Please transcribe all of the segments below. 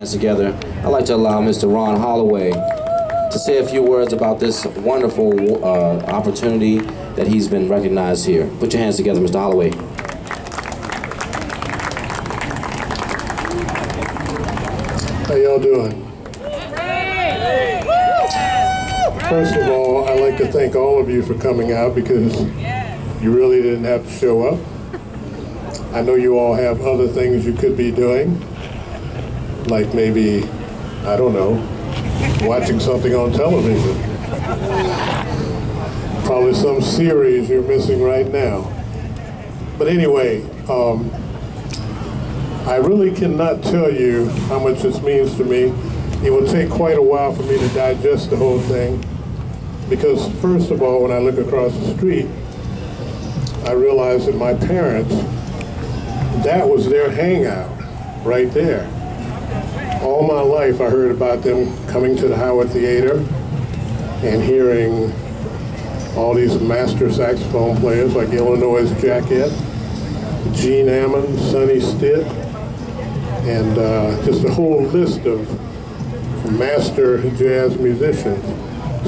Together, I'd like to allow Mr. Ron Holloway to say a few words about this wonderful opportunity that he's been recognized here. Put your hands together, Mr. Holloway. How y'all doing? First of all, I'd like to thank all of you for coming out because you really didn't have to show up. I know you all have other things you could be doing, like maybe, I don't know, watching something on television. Probably some series you're missing right now. But anyway, I really cannot tell you how much this means to me. It will take quite a while for me to digest the whole thing, because first of all, when I look across the street, I realize that my parents, that was their hangout right there. All my life I heard about them coming to the Howard Theater and hearing all these master saxophone players like Illinois Jacquet, Gene Ammon, Sonny Stitt, and just a whole list of master jazz musicians.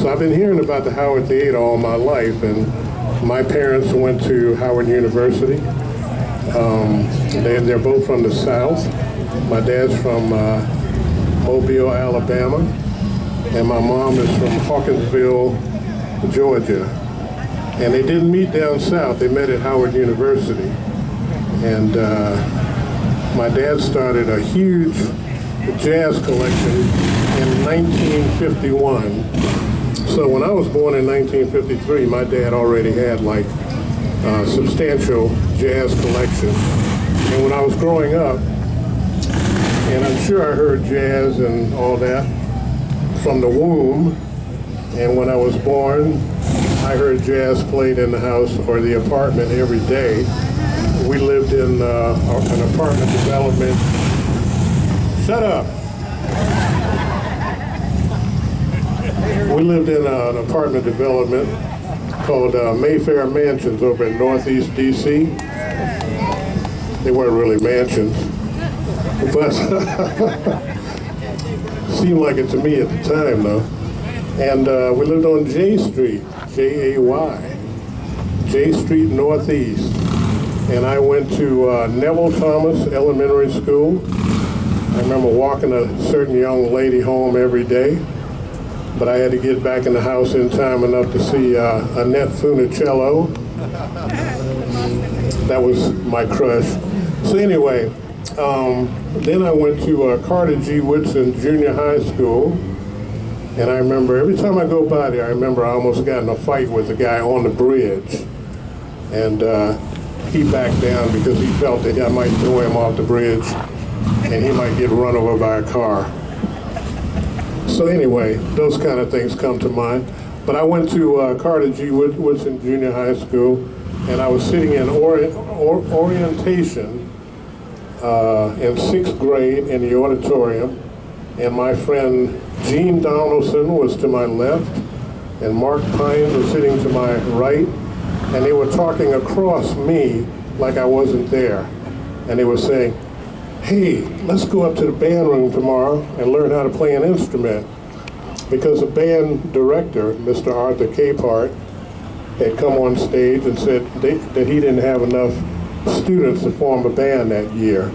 So I've been hearing about the Howard Theater all my life, and my parents went to Howard University. They're both from the South. My dad's from Mobile, Alabama, and my mom is from Hawkinsville, Georgia. And they didn't meet down south, they met at Howard University. And my dad started a huge jazz collection in 1951. So when I was born in 1953, my dad already had like a substantial jazz collection. And when I was growing up, and I'm sure I heard jazz and all that from the womb. And when I was born, I heard jazz played in the house or the apartment every day. We lived in an apartment development. Shut up. We lived in an apartment development called Mayfair Mansions over in Northeast DC. They weren't really mansions, but seemed like it to me at the time, though. And we lived on J Street, J-A-Y, J Street Northeast. And I went to Neville Thomas Elementary School. I remember walking a certain young lady home every day, but I had to get back in the house in time enough to see Annette Funicello. That was my crush. So anyway, then I went to Carter G. Woodson Junior High School, and I remember every time I go by there, I remember I almost got in a fight with a guy on the bridge, and he backed down because he felt that I might throw him off the bridge and he might get run over by a car. So anyway, those kind of things come to mind. But I went to Carter G. Woodson Junior High School, and I was sitting in orientation in 6th grade in the auditorium, and my friend Gene Donaldson was to my left, and Mark Pines was sitting to my right, and they were talking across me like I wasn't there. And they were saying, hey, let's go up to the band room tomorrow and learn how to play an instrument. Because the band director, Mr. Arthur Capehart, had come on stage and said that he didn't have enough students to form a band that year.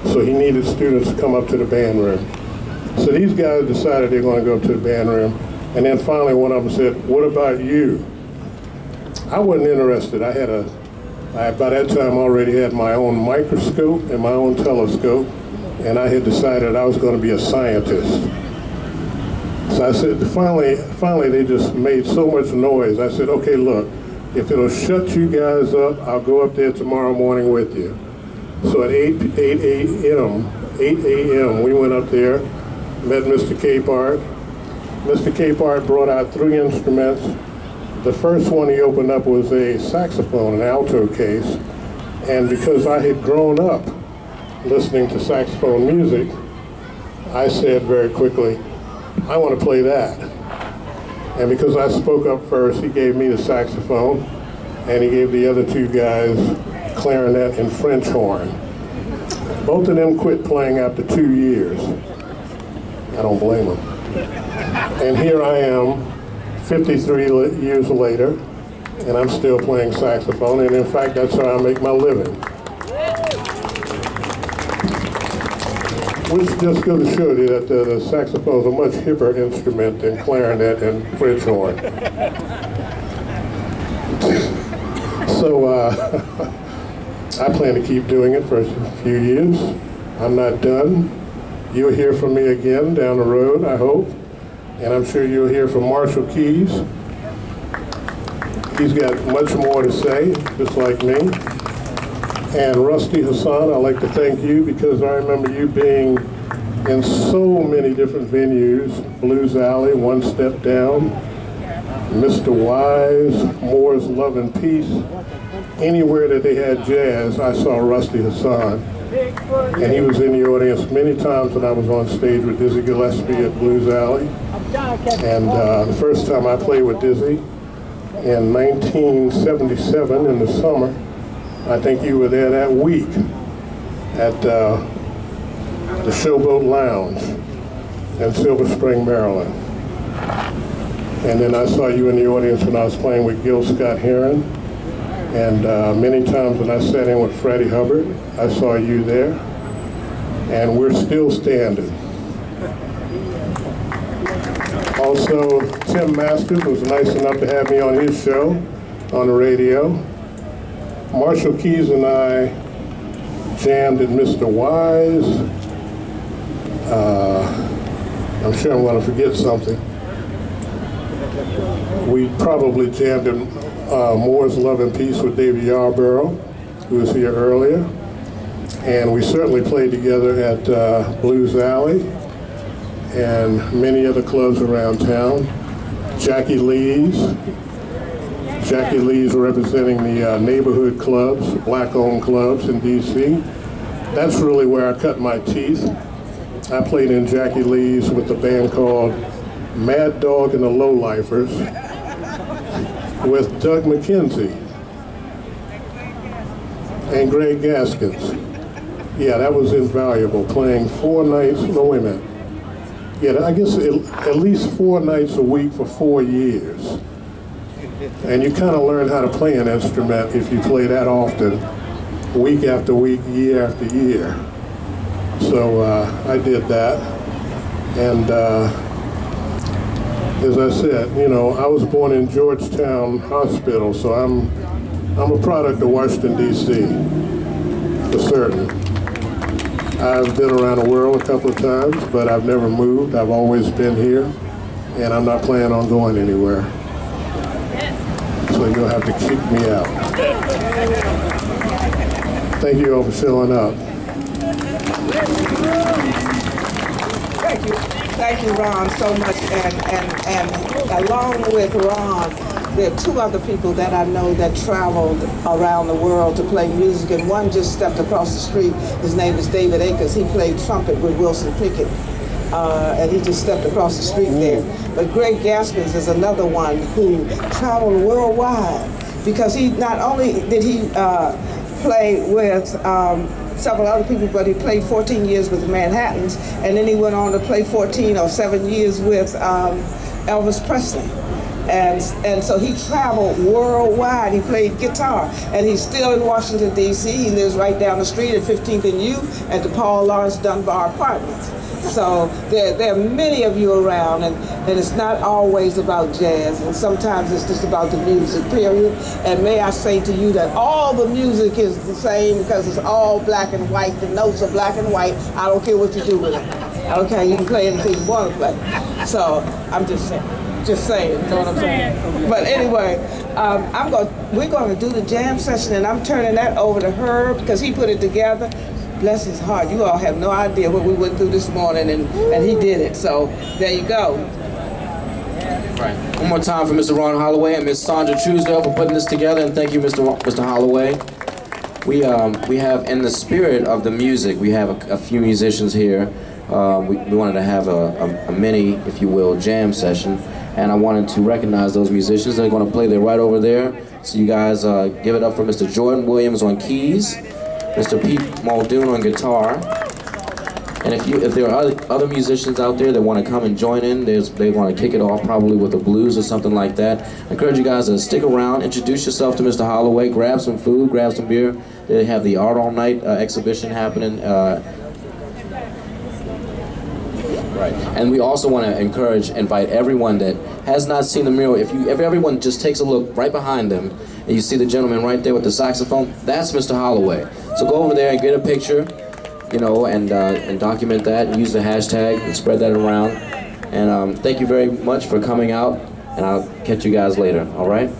So he needed students to come up to the band room. So these guys decided they're going to go up to the band room. And then finally one of them said, what about you? I wasn't interested. I by that time already had my own microscope and my own telescope, and I had decided I was going to be a scientist. So I said, finally they just made so much noise. I said, okay, look, if it'll shut you guys up, I'll go up there tomorrow morning with you. So at 8 a.m., we went up there, met Mr. Capehart. Mr. Capehart brought out 3 instruments. The first one he opened up was a saxophone, an alto case, and because I had grown up listening to saxophone music, I said very quickly, I want to play that. And because I spoke up first, he gave me the saxophone, and he gave the other 2 guys clarinet and French horn. Both of them quit playing after 2 years. I don't blame him. And here I am, 53 years later, and I'm still playing saxophone, and in fact, that's how I make my living. Which just goes to show you that the saxophone is a much hipper instrument than clarinet and French horn. So I plan to keep doing it for a few years. I'm not done. You'll hear from me again down the road, I hope. And I'm sure you'll hear from Marshall Keys. He's got much more to say, just like me. And Rusty Hassan, I'd like to thank you because I remember you being in so many different venues. Blues Alley, One Step Down, Mr. Wise, Moore's Love and Peace. Anywhere that they had jazz, I saw Rusty Hassan. And he was in the audience many times when I was on stage with Dizzy Gillespie at Blues Alley. And the first time I played with Dizzy in 1977 in the summer, I think you were there that week at the Showboat Lounge in Silver Spring, Maryland. And then I saw you in the audience when I was playing with Gil Scott-Heron. And many times when I sat in with Freddie Hubbard, I saw you there. And we're still standing. Also, Tim Masters was nice enough to have me on his show on the radio. Marshall Keys and I jammed at Mr. Wise. I'm sure I'm going to forget something. We probably jammed at Moore's Love and Peace with David Yarborough, who was here earlier. And we certainly played together at Blues Alley and many other clubs around town. Jackie Lee's representing the neighborhood clubs, black-owned clubs in D.C. That's really where I cut my teeth. I played in Jackie Lee's with a band called Mad Dog and the Lowlifers with Doug McKenzie and Greg Gaskins. Yeah, that was invaluable, playing 4 nights, no wait a minute. Yeah, I guess at least 4 nights a week for 4 years. And you kind of learn how to play an instrument if you play that often, week after week, year after year. So I did that. And as I said, you know, I was born in Georgetown Hospital, so I'm a product of Washington, D.C., for certain. I've been around the world a couple of times, but I've never moved. I've always been here, and I'm not planning on going anywhere. So you'll have to kick me out. Thank you all for showing up. Thank you, Ron, so much. And along with Ron, there are 2 other people that I know that traveled around the world to play music, and one just stepped across the street. His name is David Akers. He played trumpet with Wilson Pickett, and he just stepped across the street there. But Greg Gaskins is another one who traveled worldwide, because he not only did he play with several other people, but he played 14 years with the Manhattans, and then he went on to play 14 or 7 years with Elvis Presley. And so he traveled worldwide. He played guitar, and he's still in Washington, D.C. He lives right down the street at 15th and U at the Paul Lawrence Dunbar Apartments. So there are many of you around, and it's not always about jazz, and sometimes it's just about the music, period. And may I say to you that all the music is the same because it's all black and white. The notes are black and white. I don't care what you do with it. Okay, you can play anything you want to play. So I'm just saying, you know what I'm saying? But anyway, we're going to do the jam session, and I'm turning that over to Herb because he put it together. Bless his heart. You all have no idea what we went through this morning, and he did it. So there you go. Right. One more time for Mr. Ron Holloway and Miss Sandra Butler-Turnnsdale for putting this together, and thank you, Mr. Holloway. We have, in the spirit of the music, we have a few musicians here. We wanted to have a mini, if you will, jam session, and I wanted to recognize those musicians. They're going to play. They're right over there. So you guys give it up for Mr. Jordan Williams on keys, Mr. Pete Muldoon on guitar, And if there are other musicians out there that want to come and join in, they want to kick it off probably with the blues or something like that, I encourage you guys to stick around, introduce yourself to Mr. Holloway, grab some food, grab some beer. They have the Art All Night exhibition happening. Right. And we also want to invite everyone that has not seen the mural. If everyone just takes a look right behind them, and you see the gentleman right there with the saxophone, that's Mr. Holloway. So go over there and get a picture, you know, and document that, and use the hashtag and spread that around. And thank you very much for coming out, and I'll catch you guys later, all right?